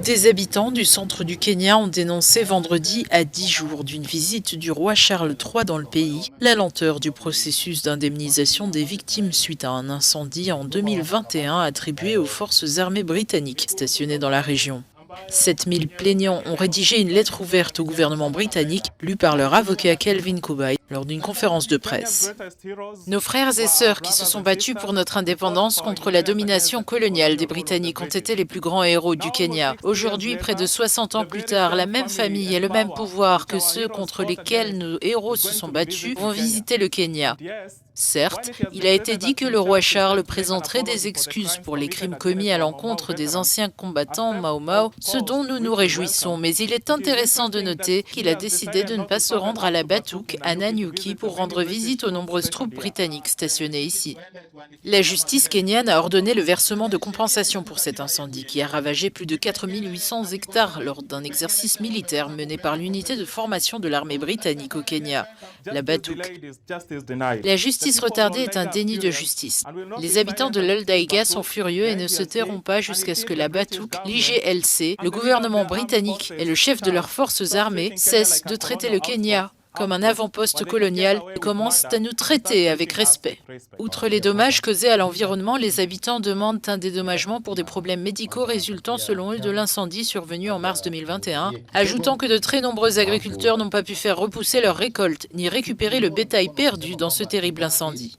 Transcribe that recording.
Des habitants du centre du Kenya ont dénoncé vendredi, à 10 jours d'une visite du roi Charles III dans le pays, la lenteur du processus d'indemnisation des victimes suite à un incendie en 2021 attribué aux forces armées britanniques stationnées dans la région. 7000 plaignants ont rédigé une lettre ouverte au gouvernement britannique, lue par leur avocat Kelvin Kubai lors d'une conférence de presse. Nos frères et sœurs qui se sont battus pour notre indépendance contre la domination coloniale des Britanniques ont été les plus grands héros du Kenya. Aujourd'hui, près de 60 ans plus tard, la même famille et le même pouvoir que ceux contre lesquels nos héros se sont battus vont visiter le Kenya. Certes, il a été dit que le roi Charles présenterait des excuses pour les crimes commis à l'encontre des anciens combattants Mau Mau, ce dont nous nous réjouissons, mais il est intéressant de noter qu'il a décidé de ne pas se rendre à la Batouk, à Nanyuki, pour rendre visite aux nombreuses troupes britanniques stationnées ici. La justice kenyane a ordonné le versement de compensation pour cet incendie qui a ravagé plus de 4800 hectares lors d'un exercice militaire mené par l'unité de formation de l'armée britannique au Kenya, la Batouk. La justice retardée est un déni de justice. Les habitants de l'Eldaïga sont furieux et ne se tairont pas jusqu'à ce que la Batouk, l'IGLC, le gouvernement britannique et le chef de leurs forces armées cessent de traiter le Kenya comme un avant-poste colonial et commencent à nous traiter avec respect. Outre les dommages causés à l'environnement, les habitants demandent un dédommagement pour des problèmes médicaux résultant selon eux de l'incendie survenu en mars 2021, ajoutant que de très nombreux agriculteurs n'ont pas pu faire repousser leurs récoltes ni récupérer le bétail perdu dans ce terrible incendie.